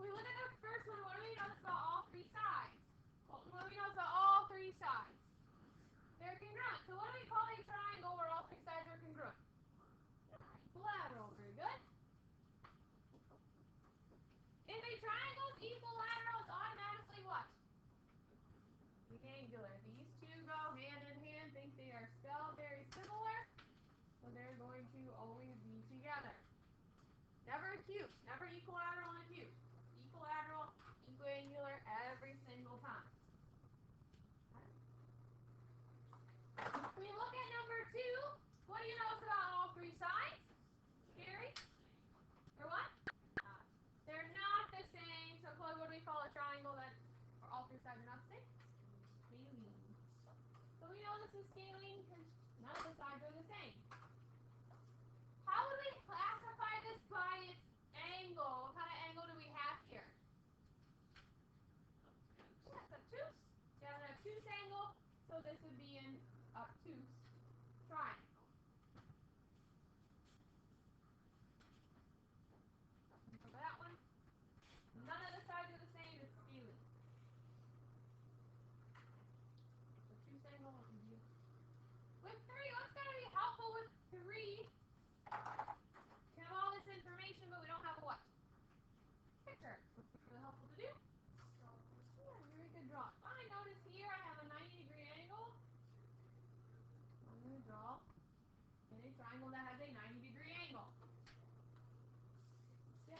we look at the first one, what do we notice about all three sides? Well, what do we notice about all three sides? They're congruent. So what do we call a triangle where all three sides are congruent? Equilateral. Very good. If a triangle is equilateral, it's automatically what? Rectangular. These two go hand in hand, think they are spelled very similar, so they're going to always be together. Never acute, never equilateral and acute. Equilateral, equiangular every single time. We look at number 2. What do you notice about all three sides? Gary? They're what? They're not the same. So Chloe, what do we call a triangle that all three sides are not the same? Scalene. So we know this is scalene because none of the sides are the same. How would we classify this by its angle? What kind of angle do we have here? Yes, obtuse. Yeah, an obtuse angle. So this would be an obtuse triangle. Remember that one? None of the sides are the same. It's scalene. Obtuse angle would be. With 3, what's going to be helpful with 3? We have all this information, but we don't have a what? Picture. What's really helpful to do? Yeah, very good draw. I notice here I have a 90-degree angle. I'm going to draw in a triangle that has a 90-degree angle. J,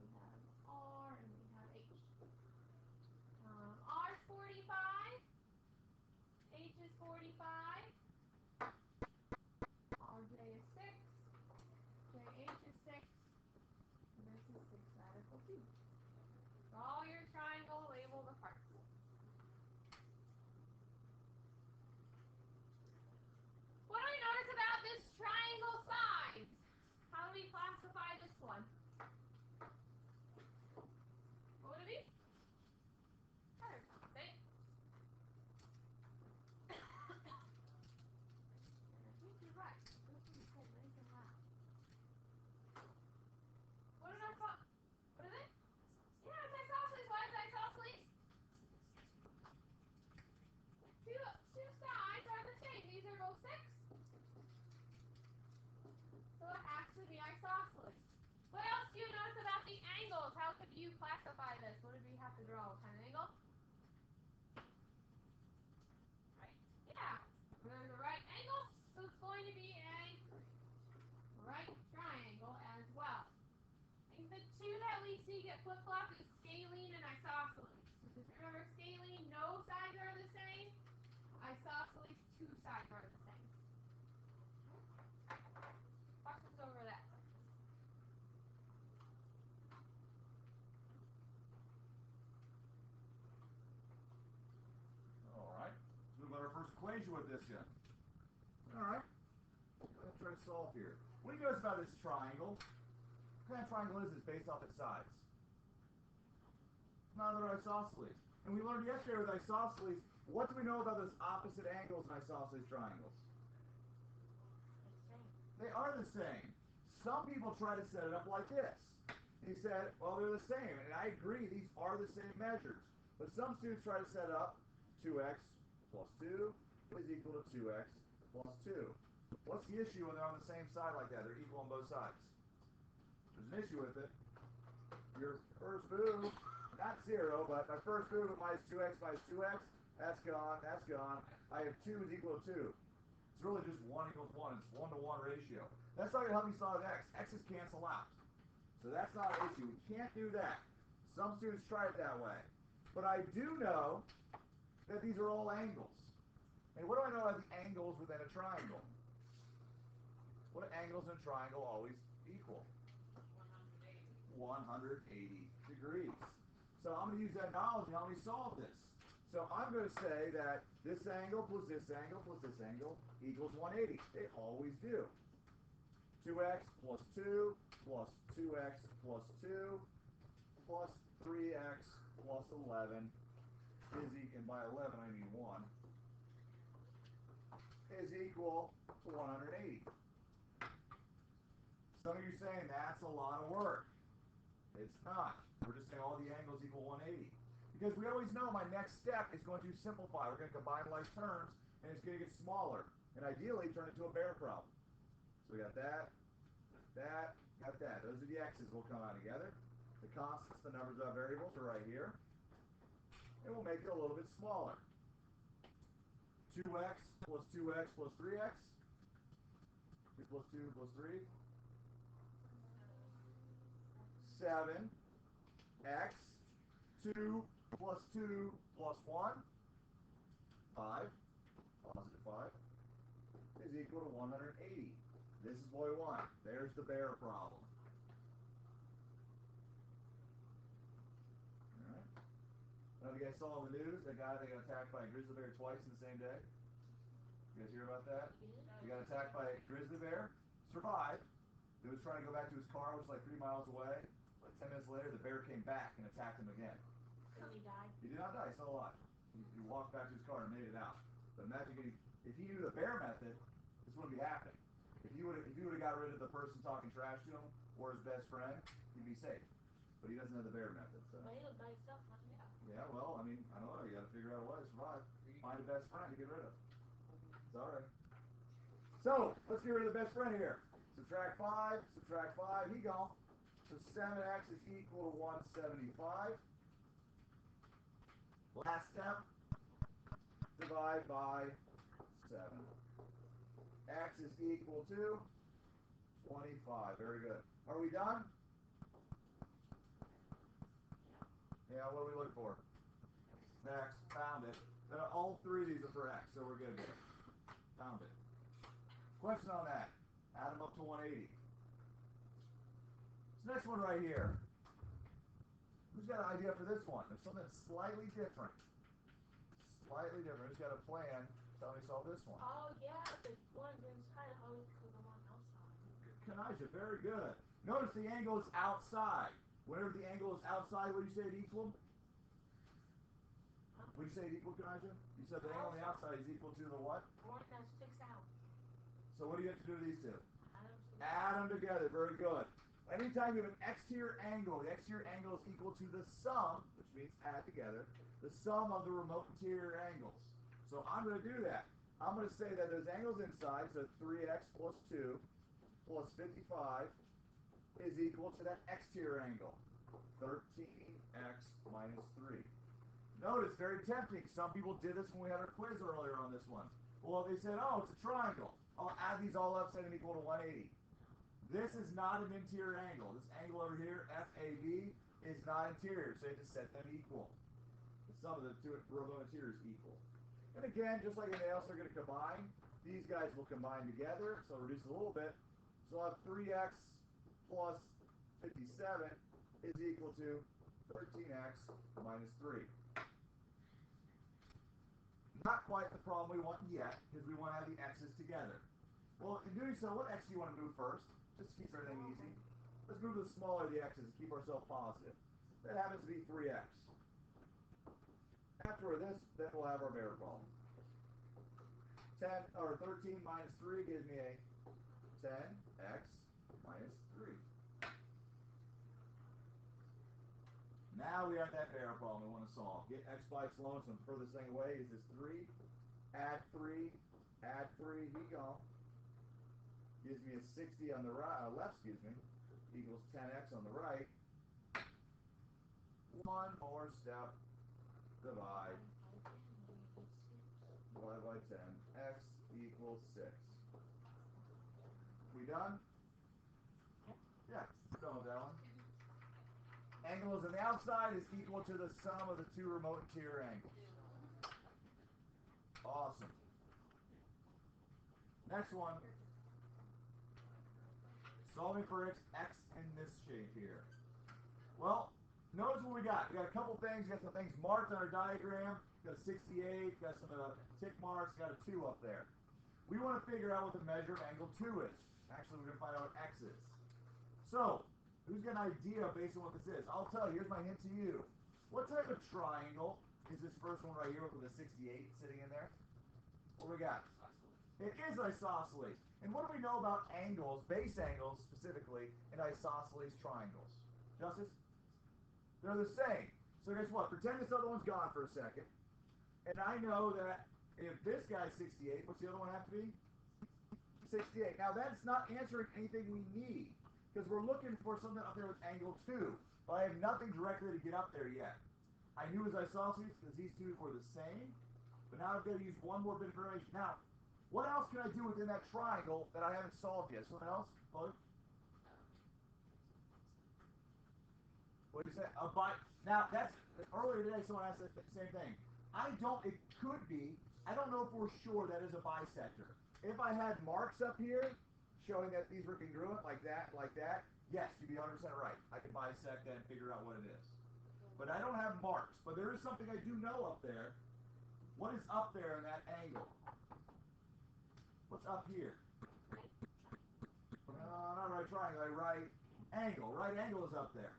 we have R, and we have H. R is 45. H is 45. RJ is 6. JH is 6. And this is 6 radical 2. Draw your triangle, label the parts. What do we notice about this triangle sides? How do we classify this one? What would it be? Better. Say it. I think you're right. This is nice and loud. What did I call? What is it? Yeah, it's isosceles. Why is it isosceles? Two sides are the same. These are both 6. So it has to be isosceles. What else do you notice about the angles? How could you classify this? What did we have to draw? What kind of angle? Right. Yeah. There's a right angle, so it's going to be a right triangle as well. I think the 2 that we see get flip-flopped is scalene and isosceles. Because remember, scalene, no sides are the same. Isosceles, 2 sides are the same. Questions over that? All right. Let's move on to our first equation with this then. All right. Let's try to solve here. What do you notice about this triangle? What kind of triangle is this based off its sides? Another isosceles. And we learned yesterday with isosceles, what do we know about those opposite angles in isosceles triangles? They are the same. Some people try to set it up like this. He said, well, they're the same. And I agree, these are the same measures. But some students try to set up 2x plus 2 is equal to 2x plus 2. What's the issue when they're on the same side like that? They're equal on both sides. There's an issue with it. Your first move, not 0, but my first move of minus 2x, that's gone, that's gone. I have 2 is equal to 2. It's really just 1 equals 1. It's 1-to-1 ratio. That's not going to help me solve x. X's cancel out. So that's not an issue. We can't do that. Some students try it that way. But I do know that these are all angles. And what do I know about the angles within a triangle? What do angles in a triangle always equal? 180 degrees. So I'm going to use that knowledge to help me solve this. So I'm going to say that this angle plus this angle plus this angle equals 180. They always do. 2x plus 2 plus 2x plus 2 plus 3x plus 11 is equal, and by 11 I mean 1, is equal to 180. Some of you are saying that's a lot of work. It's not. We're just saying all the angles equal 180. Because we always know my next step is going to simplify. We're going to combine like terms, and it's going to get smaller. And ideally, turn it into a bear problem. So we got that, got that. Those are the x's will come out together. The constants, the numbers of variables are right here. And we'll make it a little bit smaller. 2x plus 2x plus 3x. 2 plus 2 plus 3. 7x. 2 plus 2 plus 1. 5. Positive 5. Is equal to 180. This is what we want. There's the bear problem. Alright. Now you guys saw on the news that guy that got attacked by a grizzly bear twice in the same day? You guys hear about that? He got attacked by a grizzly bear, survived. He was trying to go back to his car, which was like 3 miles away. Like 10 minutes later, the bear came back and attacked him again. So he died. He did not die, he's still alive. He walked back to his car and made it out. But imagine if he knew the bear method, this wouldn't be happening. If he would have got rid of the person talking trash to him or his best friend, he'd be safe. But he doesn't have the bear method. So. But he'll die himself, not me. Yeah, well, I mean, I don't know. You got to figure out a way to survive. Find a best friend to get rid of. It's all right. So let's get rid of the best friend here. Subtract 5. Subtract 5. He gone. So 7x is equal to 175. Last step. Divide by 7. X is equal to 25. Very good. Are we done? Yeah, what are we looking for? X. Found it. All 3 of these are for X, so we're good here. Found it. Question on that. Add them up to 180. This next one right here. Who's got an idea for this one? There's something slightly different. Slightly different. Who's got a plan? Tell me solve this one. Oh, yeah, the one inside always because the one outside. Kanaja, very good. Notice the angle is outside. Whenever the angle is outside, what do you say it equal? What do you say it equal, Kanaja? You said the angle on the outside is equal to the what? One that sticks out. So what do you have to do to these two? Add Add them together. Very good. Anytime you have an exterior angle, the exterior angle is equal to the sum, which means add together, the sum of the remote interior angles. So I'm going to do that. I'm going to say that those angles inside, so 3x plus 2 plus 55 is equal to that exterior angle, 13x minus 3. Notice, very tempting. Some people did this when we had our quiz earlier on this one. Well, they said, oh, it's a triangle. I'll add these all up, set them equal to 180. This is not an interior angle. This angle over here, FAB, is not interior, so you have to set them equal. The sum of the two remote interiors equal. And again, just like anything else, they're going to combine. These guys will combine together, so reduce a little bit. So I'll have 3x plus 57 is equal to 13x minus 3. Not quite the problem we want yet, because we want to have the x's together. Well, in doing so, what x do you want to move first? Just to keep everything easy. Let's move the smaller of the x's and keep ourselves positive. That happens to be 3x. After this, then we'll have our bear problem. 13 minus 3 gives me a 10x minus 3. Now we have that bear problem we want to solve. Get x by its lonesome. Furthest thing away is this 3. Add 3. Add 3. Here you go. Gives me a 60 on the right, left, equals 10x on the right. One more step. Divide. Divide by 10. X equals 6. We done? Yeah, we're done with that one. Angles on the outside is equal to the sum of the two remote interior angles. Awesome. Next one. Solving for x in this shape here. Well, notice what we got. We got a couple things. We got some things marked on our diagram. Got a 68. Got some tick marks. Got a 2 up there. We want to figure out what the measure of angle 2 is. Actually, we're going to find out what x is. So, who's got an idea based on what this is? I'll tell you. Here's my hint to you. What type of triangle is this first one right here with the 68 sitting in there? What we got? It is isosceles. And what do we know about angles, base angles specifically, and isosceles triangles? Justice? They're the same. So guess what? Pretend this other one's gone for a second. And I know that if this guy's 68, what's the other one have to be? 68. Now that's not answering anything we need, because we're looking for something up there with angle 2. But I have nothing directly to get up there yet. I knew as isosceles because these two were the same, but now I've got to use one more bit of information. Now, what else can I do within that triangle that I haven't solved yet? Something else? Chloe? What did you say? Now, that's, earlier today someone asked the same thing. It could be, I don't know if we're sure that is a bisector. If I had marks up here showing that these were congruent, like that, yes, you'd be 100% right. I can bisect that and figure out what it is. But I don't have marks. But there is something I do know up there. What is up there in that angle? What's up here? Not right triangle, a right angle. Right angle is up there.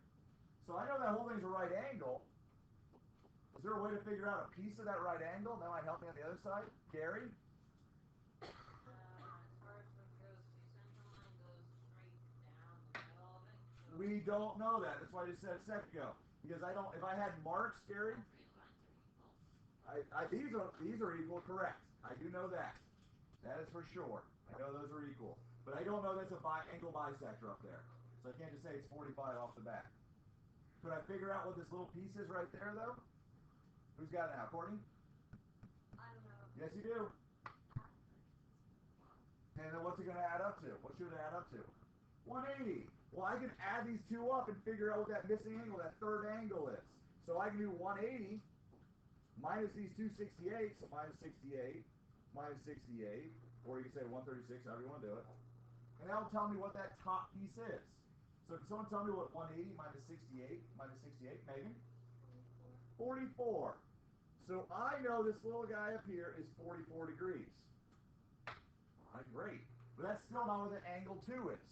So I know that whole thing's a right angle. Is there a way to figure out a piece of that right angle? That might help me on the other side. Gary? As far as what goes, the center line goes straight down the middle of it. So We don't know that. That's why I just said a second ago. Because I don't. If I had marks, Gary, these are equal. Correct. I do know that. That is for sure. I know those are equal. But I don't know that's a angle bisector up there. So I can't just say it's 45 off the bat. Could I figure out what this little piece is right there, though? Who's got it now? Courtney? I don't know. Yes, you do. And then what's it going to add up to? What should it add up to? 180. Well, I can add these two up and figure out what that missing angle, that third angle is. So I can do 180 minus these two 68, so minus 68, minus 68, or you can say 136, however you want to do it. And that'll tell me what that top piece is. So can someone tell me what 180 minus 68, Megan? 44. So I know this little guy up here is 44 degrees. All right, great. But that's still not what the angle 2 is.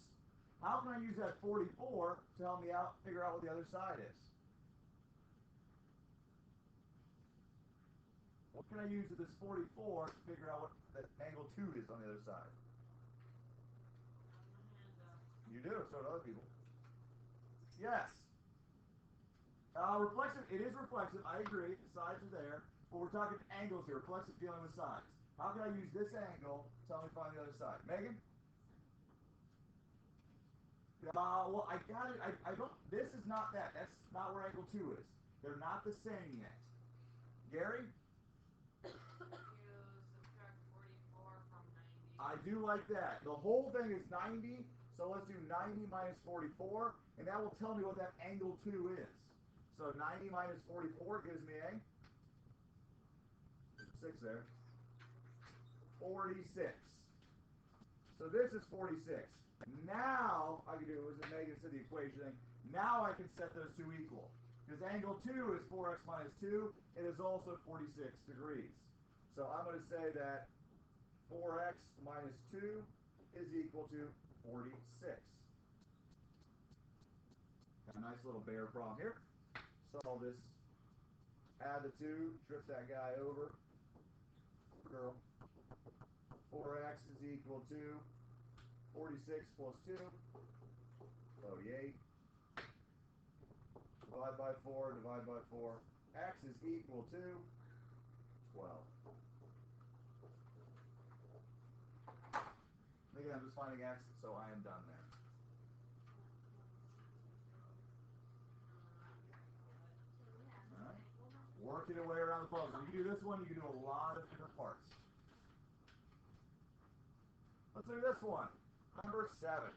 How can I use that 44 to help me out, figure out what the other side is? What can I use with this 44 to figure out what that angle 2 is on the other side? You do, so do other people. Yes. Reflexive, it is reflexive, I agree, the sides are there, but we're talking angles here, reflexive dealing with sides. How can I use this angle to tell me to find the other side? Megan? Well, I got it, I don't, this is not that, that's not where angle 2 is. They're not the same yet. Gary? You subtract 44 from 90. I do like that. The whole thing is 90, so let's do 90 minus 44, and that will tell me what that angle 2 is. So 90 minus 44 gives me a 6 there. 46. So this is 46. Now I can do, as Megan said, the equation thing. Now I can set those two equal. Because angle 2 is 4x minus 2. It is also 46 degrees. So I'm going to say that 4x minus 2 is equal to 46. Got a nice little bear problem here. Solve this. Add the 2, trip that guy over. Girl. 4x is equal to 46 plus 2, 48. Divide by 4, divide by 4. X is equal to 12. Again, I'm just finding x, so I am done there. All right. Working your way around the puzzle. You can do this one, you can do a lot of different parts. Let's do this one. Number 7.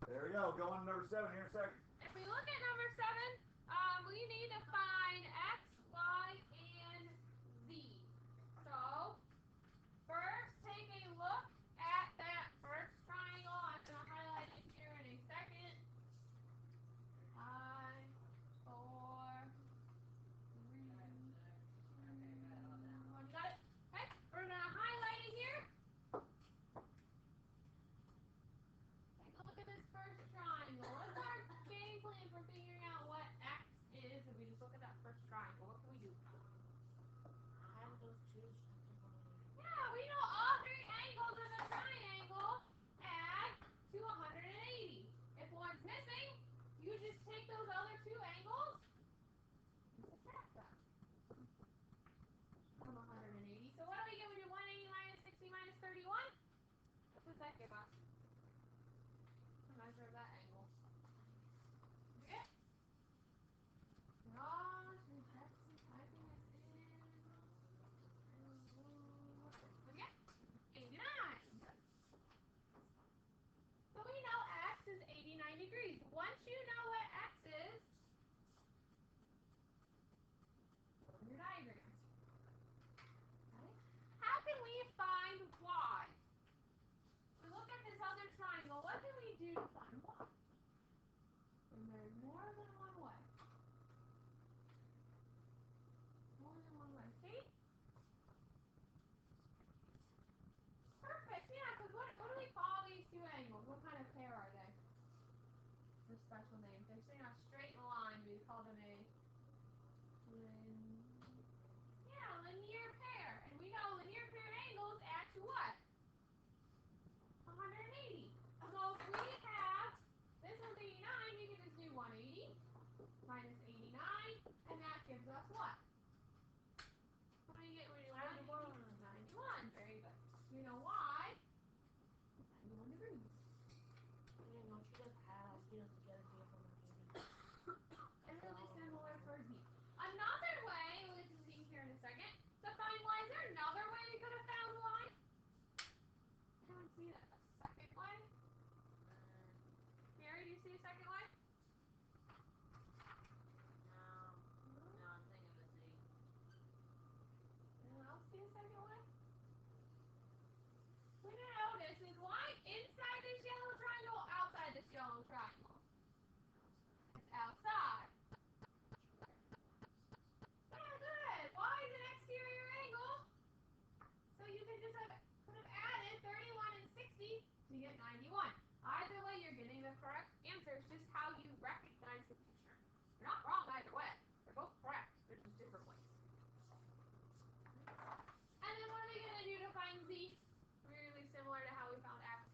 There we go. Go on to number 7 here in a second. If we look at number 7, we need to find x, y, and z. So, first take a look at that first triangle. I'm going to highlight it here in a second. 5, 4, 3, 2, 1. Got it? Okay, we're going to highlight it here. Take a look at this first triangle. What's our game plan for figuring out what x is if we just look at that first triangle? What can we do? Add those two. Yeah, we know all 3 angles of a triangle add to 180. If one's missing, special name. They're sitting on a straight line. We call them a linear pair. And we know linear paired angles add to what? 180. So if we have this one's 89, we can just do 180 minus 89, and that gives us what? What do you get when you 91. 91. Very good. You know why? 91 degrees. You know, she does half. She doesn't get a deal from And really similar for Z. Another way, which is Z here in a second, to find Y, is there another way you could have found Y? I haven't seen a second way. Mary, do you see a second way? No, I'm thinking of Z. Anyone else see a second way? What you notice is Y inside this yellow triangle, outside this yellow triangle. It's outside. Yeah, good. Y is an exterior angle. So you can just could have added 31 and 60 to get 91. Either way, you're getting the correct answer. It's just how you recognize the picture. You're not wrong either way. They're both correct. They're just different ways. And then what are we going to do to find Z? Really similar to how we found X.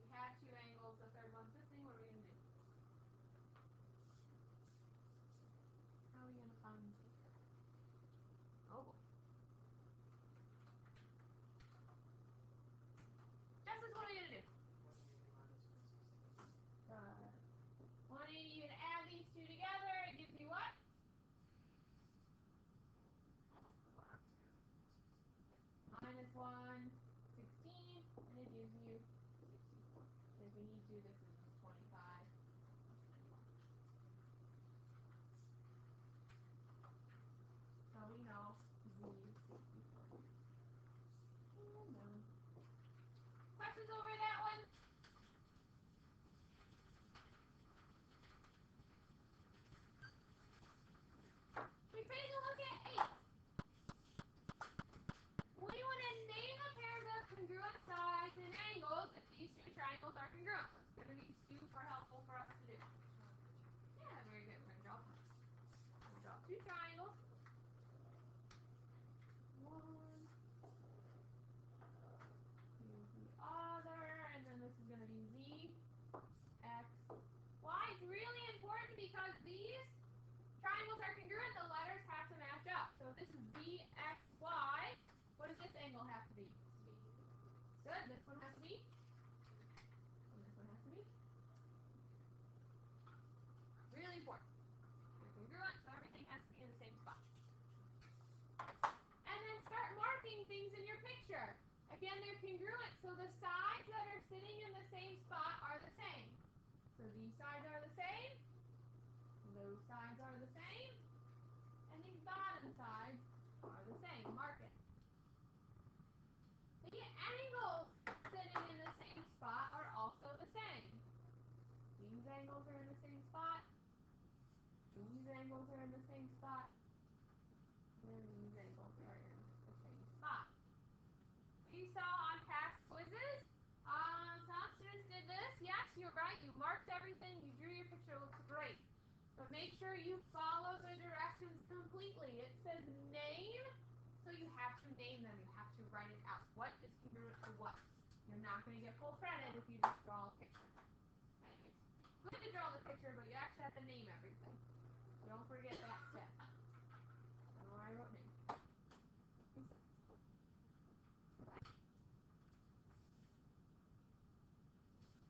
We had two angles. The third one's missing. What are we going to do? How are we going to find Z? Oh boy. Justice, what are we going to do? 180, you can add these two together. It gives you what? Minus 1, 16, and it gives you 64. If we need to, this is 25. So we know Z is 64. And done. Questions over that one? We take a look at 8. We want to name a pair of congruent sides and angles if these two triangles are congruent. It's going to be super helpful for us to do. Yeah, very good. We're going to draw them. We're going to draw two triangles. One. Here's the other. And then this is going to be Z, X, Y. It's really important because these triangles are congruent. The letters have to match up. So if this is Z, X, Y, what does this angle have to be? Good. This one has to be. And this one has to be. Really important. They're congruent, so everything has to be in the same spot. And then start marking things in your picture. Again, they're congruent, so the sides that are sitting in the same spot are the same. So these sides are the same. Those sides are the same. And these bottom sides are the same. Mark it. The angles sitting in the same spot are also the same. These angles are in the same spot. These angles are in the same spot. And these angles are in the same spot. We saw on past quizzes, some students did this. Yes, you're right. You marked everything. You drew your picture. It looks great. But make sure you follow the directions completely. It says name, so you have to name them. You have to write it out. What is congruent to what? You're not going to get full credit if you just draw a picture. It's good to draw the picture, but you actually have to name everything. Don't forget that step. Oh, I wrote name.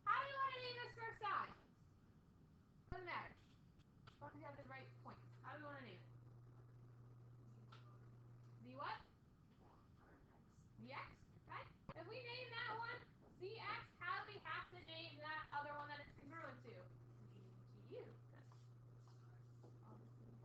How do you want to name this first side? Doesn't matter. As long as you have the right points. How do you want to name it? Z what? ZX? Okay. If we name that one ZX, how do we have to name that other one that it's congruent to? GU. Good. All the same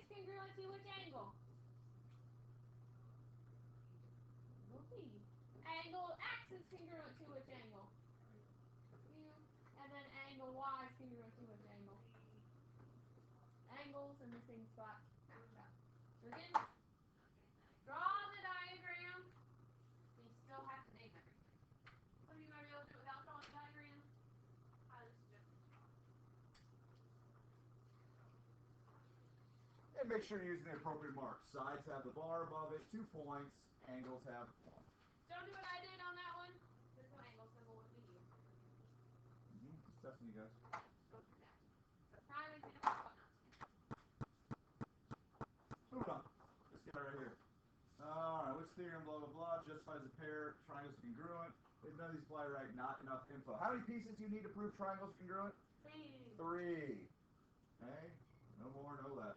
is congruent to which angle? B. Angle X is congruent to which angle? U. And then angle Y is congruent to which angle? Angles in the same spot. So again, draw the diagram. You still have to name everything. What are you going to be able to do without drawing the diagram? And make sure you're using the appropriate marks. Sides have the bar above it, 2 points. Angles have 1. Don't do what I did on that one. This one angle symbol would be U. Just testing you guys. Prime example of whatnot. Moving on. This guy right here. Alright, which theorem, blah, blah, blah, justifies a pair of triangles congruent. If none of these apply right, not enough info. How many pieces do you need to prove triangles congruent? 3. 3. Okay? No more, no less.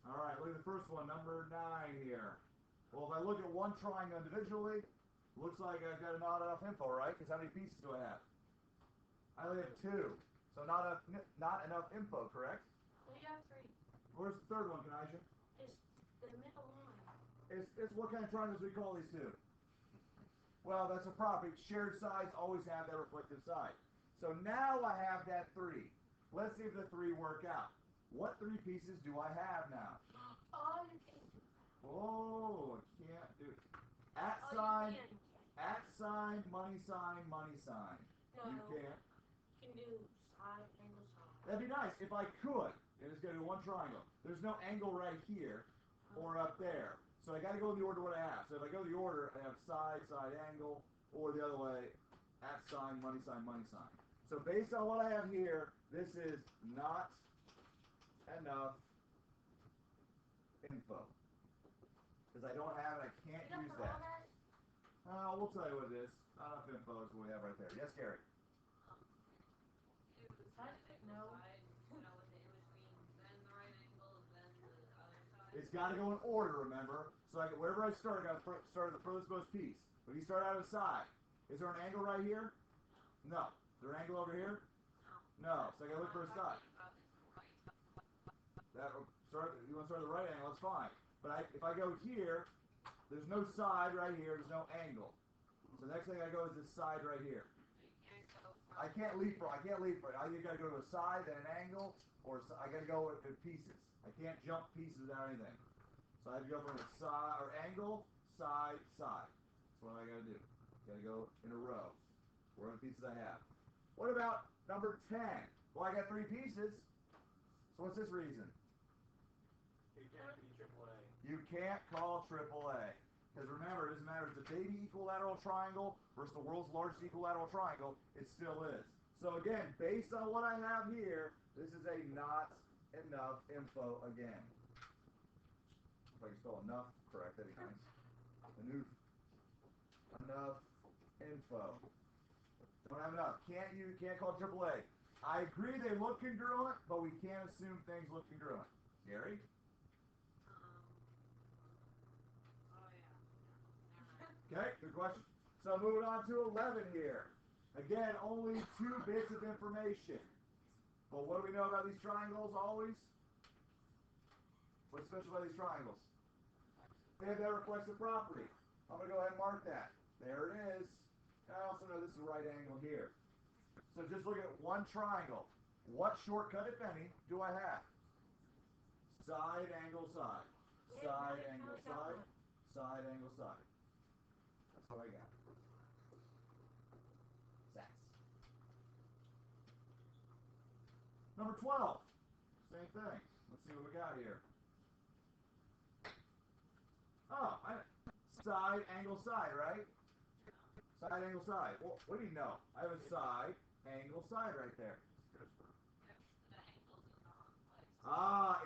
Alright, look at the first one, number 9 here. Well, if I look at one triangle individually, looks like I've got not enough info, right? Because how many pieces do I have? I only have 2. So not enough info, correct? Well, you have 3. Where's the third one, Kanijah? It's the middle line. It's what kind of triangles we call these 2? Well, that's a property. Shared sides always have that reflective side. So now I have that 3. Let's see if the 3 work out. What 3 pieces do I have now? Oh, you can. Oh, I can't do it. At Oh, sign, you can. at sign, money sign, money sign. No. You can't. You can do side, angle, side. That'd be nice if I could. And it's going to be one triangle. There's no angle right here or up there. So I got to go in the order what I have. So if I go in the order, I have side, side, angle, or the other way, at sign, money sign, money sign. So based on what I have here, this is not enough info. Because I don't have it, I can't You don't use put all that. that? We'll tell you what it is. Not enough info is what we have right there. Yes, Gary? No. It's got to go in order, remember? So wherever I start, I got to start at the furthest most piece. If you start out of the side, is there an angle right here? No. Is there an angle over here? No. So I got to look for a side. You want to start at the right angle, that's fine. But if I go here, there's no side right here, there's no angle. So the next thing I go is this side right here. I can't leapfrog. I either got to go to a side, then an angle, or I got to go in pieces. I can't jump pieces without anything. So I have to go from a side or angle, side, side. That's what I got to do. Got to go in a row. Where are the pieces I have? What about number 10? Well, I got 3 pieces. So what's this reason? You can't be AAA. You can't call AAA. Because remember, it doesn't matter if it's a baby equilateral triangle versus the world's largest equilateral triangle, it still is. So again, based on what I have here, this is a not enough info again. If I can spell enough correct, that'd be nice. Enough info. Don't have enough. Can't call AAA. I agree they look congruent, but we can't assume things look congruent. Gary? Okay, good question. So moving on to 11 here. Again, only 2 bits of information. But what do we know about these triangles always? What's special about these triangles? They have that reflexive property. I'm going to go ahead and mark that. There it is. I also know this is a right angle here. So just look at one triangle. What shortcut, if any, do I have? Side, angle, side. Side, angle, side. Side, angle, side. That's what I got. That's. Number 12. Same thing. Let's see what we got here. Oh, side, angle, side, right? Side, angle, side. Well, what do you know? I have a side, angle, side right there.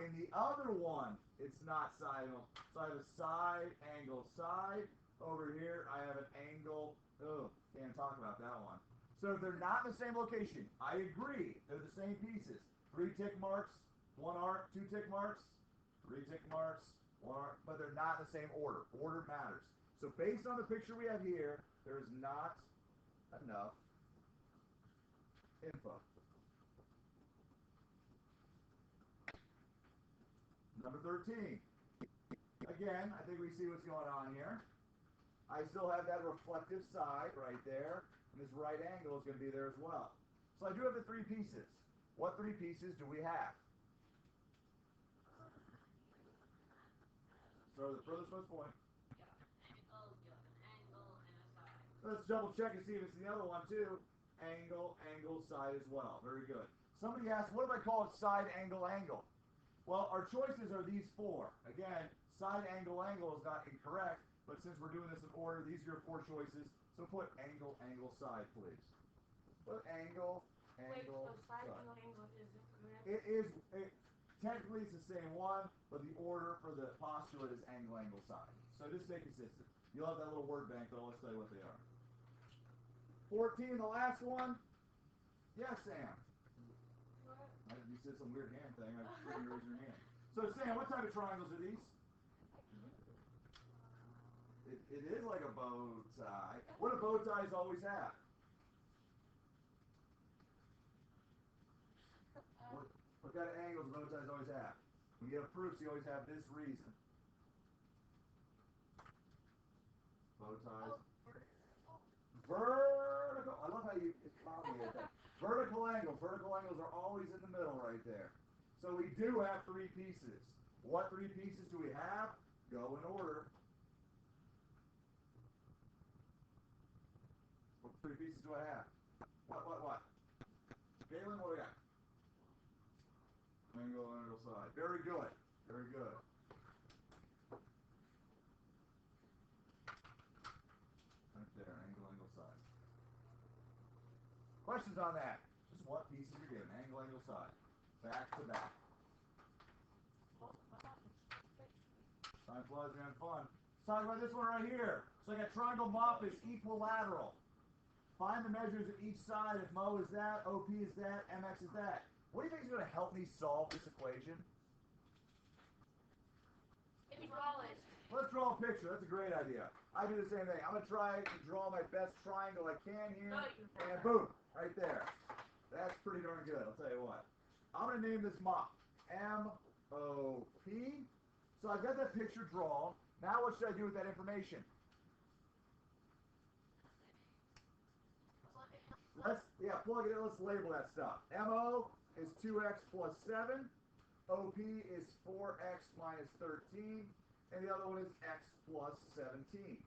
In the other one, it's not side angle. So I have a side, angle, side. Over here, I have an angle. Oh, can't talk about that one. So if they're not in the same location, I agree. They're the same pieces. 3 tick marks, 1 arc, 2 tick marks, 3 tick marks, 1 arc, but they're not in the same order. Order matters. So based on the picture we have here, there is not enough info. Number 13. Again, I think we see what's going on here. I still have that reflective side right there, and this right angle is going to be there as well. So I do have the three pieces. What three pieces do we have? Start with the furthest most point. You have an angle, and a side. Let's double check and see if it's the other one too. Angle, angle, side as well. Very good. Somebody asked, what if I call it side, angle, angle? Well, our choices are these four. Again, side, angle, angle is not incorrect, but since we're doing this in order, these are your four choices. So put angle, angle, side, please. Put angle, angle, side. Technically it's the same one, but the order for the postulate is angle, angle, side. So just stay consistent. You'll have that little word bank, but I'll tell you what they are. 14, the last one. Yes, Sam. You said some weird hand thing. I just figured you raise your hand. So Sam, what type of triangles are these? It is like a bow tie. What do bow ties always have? What kind of angles do bow ties always have? When you have proofs, you always have this reason. Bow ties. Vertical. I love how you copy it. Vertical angles. Vertical angles are always in the middle right there. So we do have three pieces. What three pieces do we have? Go in order. What three pieces do I have? What? Galen, what do we got? Angle, angle, side. Very good. Very good. Right there, angle, angle, side. Questions on that? Just what pieces you're given. Angle, angle, side. Back to back. Time flies, man, fun. Let's talk about this one right here. So I got triangle MOP is equilateral. Find the measures of each side. If MO is that, OP is that, MX is that. What do you think is going to help me solve this equation? If you draw it. Let's draw a picture. That's a great idea. I do the same thing. I'm going to try to draw my best triangle I can here. And boom, right there. That's pretty darn good, I'll tell you what. I'm going to name this MOP. M-O-P. So I've got that picture drawn. Now what should I do with that information? Plug it in. Let's label that stuff. MO is 2x plus 7. OP is 4x minus 13. And the other one is x plus 17.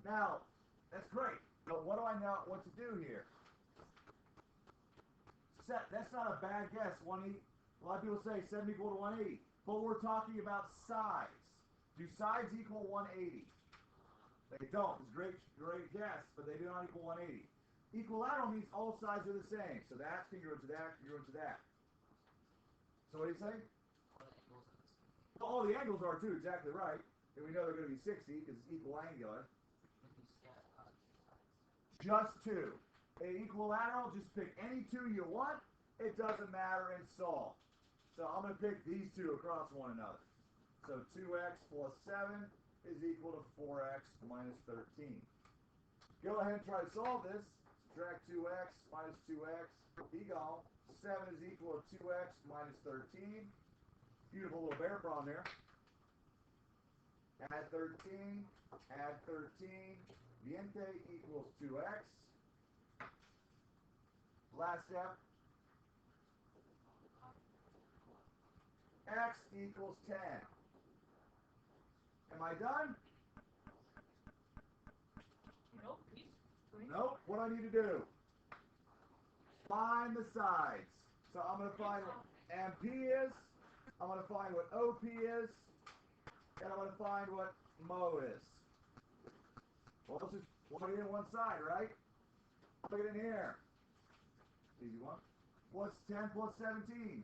Now, that's great. But what do I know what to do here? That's not a bad guess. 180. A lot of people say 7 equal to 180. But we're talking about sides. Do sides equal 180? They don't. It's a great guess, but they do not equal 180. Equilateral means all sides are the same. So that's congruent to that, congruent to that. So what do you say? Well, all the angles are too, exactly right. And we know they're going to be 60 because it's equal angular. Just two. An equilateral, just pick any two you want. It doesn't matter and solve. So I'm going to pick these two across one another. So 2x plus 7 is equal to 4x minus 13. Go ahead and try to solve this. Subtract 2x minus 2x. Be gone. 7 is equal to 2x minus 13. Beautiful little bear problem here. Add 13. Add 13. Viente equals 2x. Last step. X equals 10. Am I done? Nope. Nope. What do I need to do? Find the sides. So I'm going to find what MP is. I'm going to find what OP is. And I'm going to find what MO is. Well, let's just plug it in one side, right? Plug it in here. Easy one. What's 10 plus 17?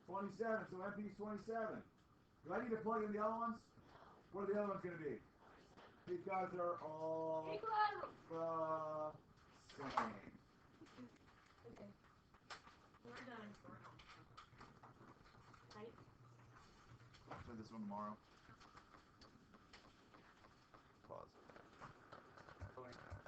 27. So MP is 27. Do I need to plug in the other ones? What are the other ones going to be? Because they're all Equilateral. the same. Okay. We're done. Right? I'll play this one tomorrow.